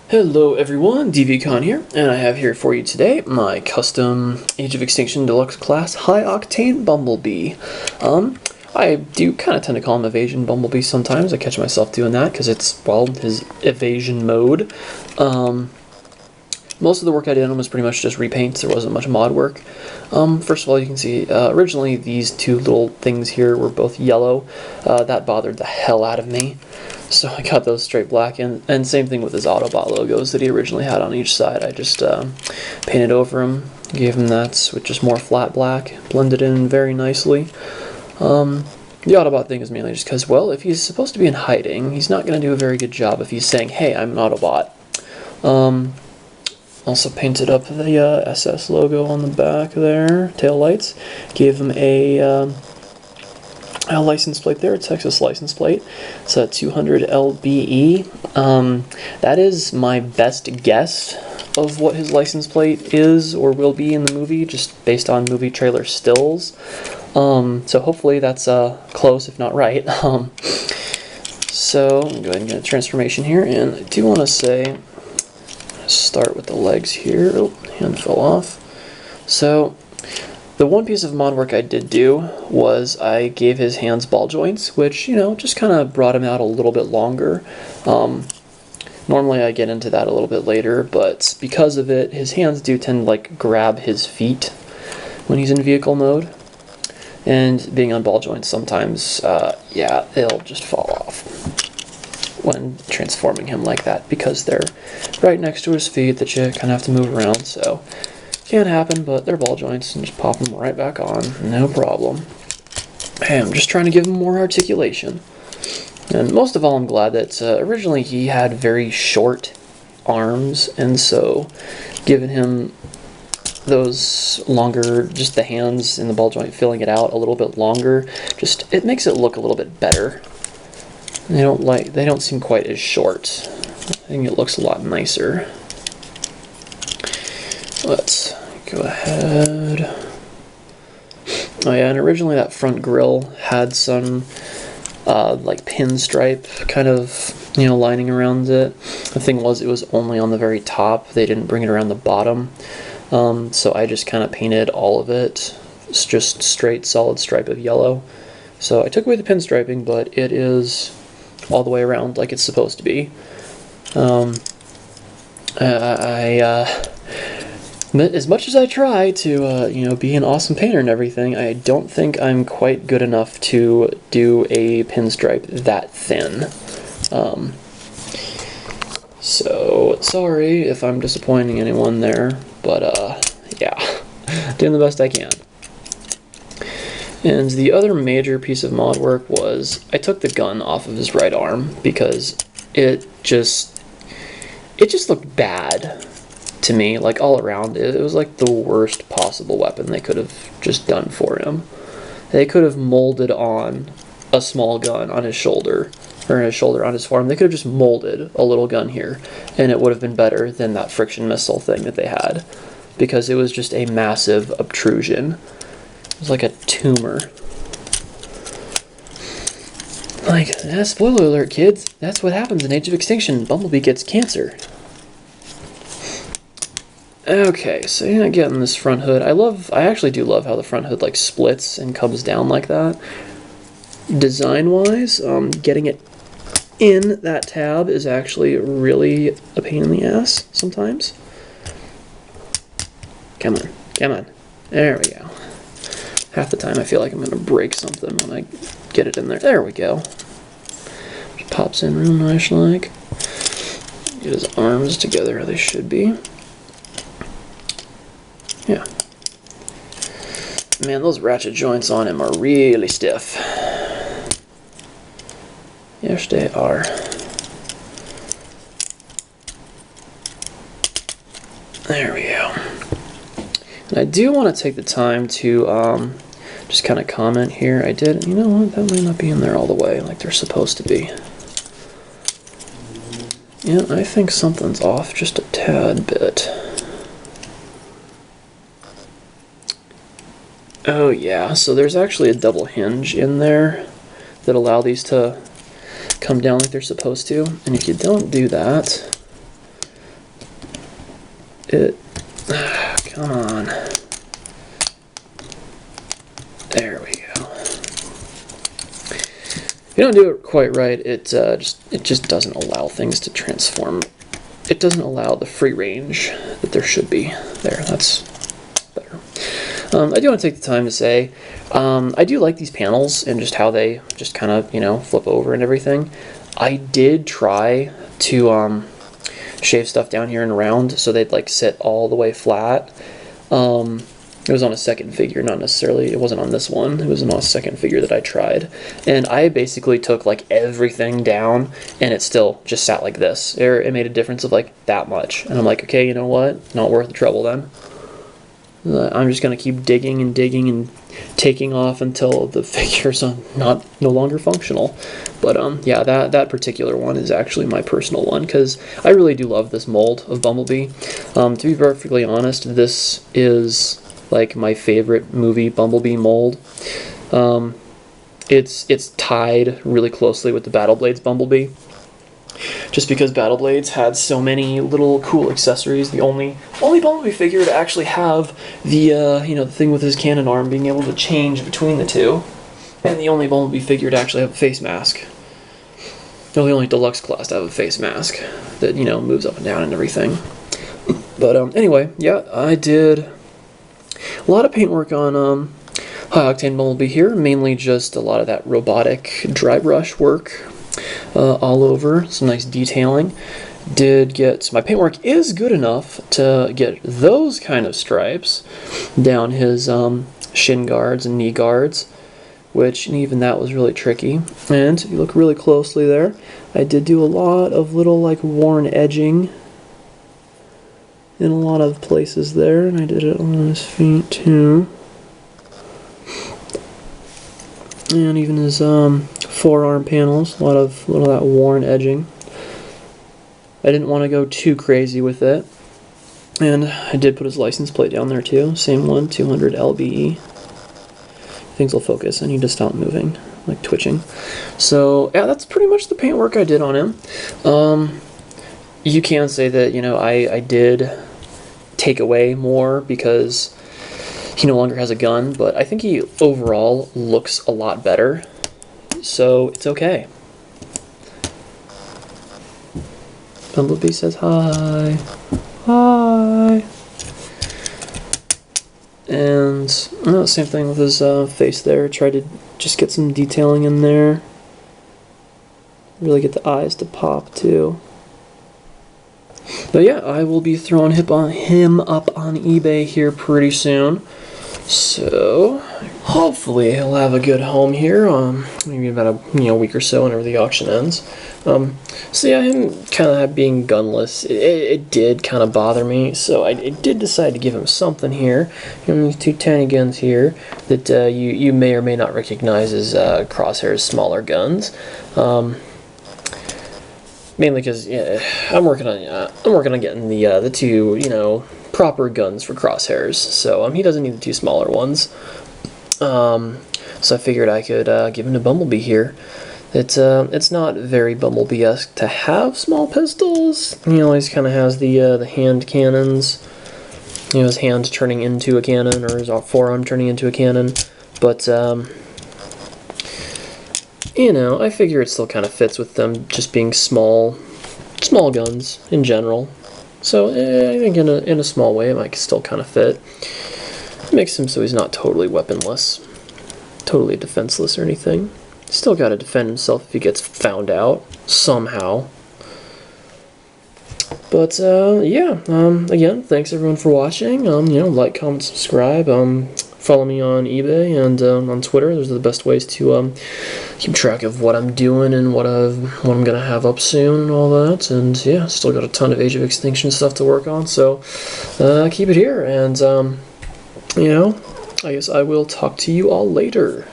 Hello everyone, Deviacon here, and I have here for you today my custom Age of Extinction Deluxe class High Octane Bumblebee. I do kind of tend to call him Evasion Bumblebee sometimes. I catch myself doing that because it's, well, his evasion mode. Most of the work I did on him was pretty much just repaints. There wasn't much mod work. First of all, you can see originally these two little things here were both yellow. That bothered the hell out of me. So I got those straight black, and same thing with his Autobot logos that he originally had on each side. I just painted over him, gave him that with just more flat black, blended in very nicely. The Autobot thing is mainly just because, well, if he's supposed to be in hiding, he's not going to do a very good job if he's saying, hey, I'm an Autobot. Also painted up the SS logo on the back there, tail lights. Gave him a license plate there, a Texas license plate. It's a 200 LBE. That is my best guess of what his license plate is or will be in the movie, just based on movie trailer stills. So hopefully that's close, if not right. So I'm going to go ahead and get a transformation here, and I do want to say, start with the legs here. Oh, hand fell off. So the one piece of mod work I did do was I gave his hands ball joints, which, you know, just kind of brought him out a little bit longer. Normally I get into that a little bit later, but because of it, his hands do tend to like grab his feet when he's in vehicle mode. And being on ball joints sometimes, yeah, they'll just fall off when transforming him like that, because they're right next to his feet that you kind of have to move around, so can happen, but they're ball joints, and just pop them right back on, no problem. Hey, I'm just trying to give him more articulation. And most of all, I'm glad that originally he had very short arms, and so giving him those longer, just the hands in the ball joint, filling it out a little bit longer, just, it makes it look a little bit better. They don't seem quite as short. I think it looks a lot nicer. Let's go ahead. Oh yeah, and originally that front grille had some like pinstripe kind of, you know, lining around it. The thing was, it was only on the very top. They didn't bring it around the bottom. So I just kind of painted all of it. It's just straight solid stripe of yellow. So I took away the pinstriping, but it is all the way around like it's supposed to be. As much as I try to, you know, be an awesome painter and everything, I don't think I'm quite good enough to do a pinstripe that thin. So sorry if I'm disappointing anyone there, but yeah, doing the best I can. And the other major piece of mod work was I took the gun off of his right arm because it just looked bad to me, like all around. It was like the worst possible weapon they could have just done for him. They could have molded on a small gun on his shoulder, or his shoulder on his forearm. They could have just molded a little gun here, and it would have been better than that friction missile thing that they had, because it was just a massive obtrusion. It was like a tumor. Like, spoiler alert, kids. That's what happens in Age of Extinction. Bumblebee gets cancer. Okay, so yeah, getting this front hood. I actually do love how the front hood like splits and comes down like that. Design-wise, getting it in that tab is actually really a pain in the ass sometimes. Come on, come on. There we go. Half the time I feel like I'm going to break something when I get it in there. There we go. Just pops in real nice like. Get his arms together how they should be. Yeah. Man, those ratchet joints on him are really stiff. Yes, they are. There we go. And I do want to take the time to just kind of comment here. I did, you know what, that might not be in there all the way like they're supposed to be. Yeah, I think something's off just a tad bit. Oh yeah, so there's actually a double hinge in there that allow these to come down like they're supposed to. And if you don't do that, come on. There we go. If you don't do it quite right, it just doesn't allow things to transform. It doesn't allow the free range that there should be. There, that's better. I do want to take the time to say, I do like these panels and just how they just kind of, you know, flip over and everything. I did try to shave stuff down here and around so they'd like sit all the way flat. It was on a second figure, not necessarily, it wasn't on this one, it was on a second figure that I tried. And I basically took like everything down and it still just sat like this. It made a difference of like that much. And I'm like, okay, you know what? Not worth the trouble then. I'm just going to keep digging and digging and taking off until the figure's no longer functional. But yeah, that particular one is actually my personal one because I really do love this mold of Bumblebee. To be perfectly honest, this is like my favorite movie Bumblebee mold. It's tied really closely with the Battle Blades Bumblebee. Just because Battle Blades had so many little cool accessories, the only Bumblebee figure to actually have the you know, the thing with his cannon arm being able to change between the two, and the only Bumblebee figure to actually have a face mask. The only deluxe class to have a face mask that, you know, moves up and down and everything. But anyway, yeah, I did a lot of paintwork on High Octane Bumblebee here, mainly just a lot of that robotic dry brush work. All over, some nice detailing. Did get, my paintwork is good enough to get those kind of stripes down his shin guards and knee guards, which even that was really tricky. And if you look really closely there, I did do a lot of little like worn edging in a lot of places there, and I did it on his feet too. And even his forearm panels, a lot of that worn edging. I didn't want to go too crazy with it. And I did put his license plate down there too. Same one, 200 LBE. Things will focus. I need to stop moving, like twitching. So yeah, that's pretty much the paintwork I did on him. You can say that, you know, I did take away more because he no longer has a gun, but I think he overall looks a lot better, so it's okay. Bumblebee says hi. Hi. And same thing with his face there. Try to just get some detailing in there. Really get the eyes to pop too. But yeah, I will be throwing him up on eBay here pretty soon. So hopefully he'll have a good home here, maybe about a week or so whenever the auction ends. So yeah, him kind of being gunless, it did kind of bother me. So I did decide to give him something here. These two tiny guns here that you may or may not recognize as Crosshair's smaller guns. Mainly because I'm working on getting the two proper guns for Crosshairs. So he doesn't need the two smaller ones. So I figured I could give him to Bumblebee here. It's not very Bumblebee-esque to have small pistols. He always kind of has the hand cannons. His hand turning into a cannon, or his forearm turning into a cannon. But I figure it still kind of fits with them just being small guns in general. So I think in a small way it might still kind of fit. It makes him so he's not totally weaponless, totally defenseless or anything. Still got to defend himself if he gets found out somehow. But yeah, again, thanks everyone for watching. Like, comment, subscribe. Follow me on eBay and on Twitter. Those are the best ways to keep track of what I'm doing and what I'm gonna have up soon and all that. And yeah, still got a ton of Age of Extinction stuff to work on. So keep it here, and I guess I will talk to you all later.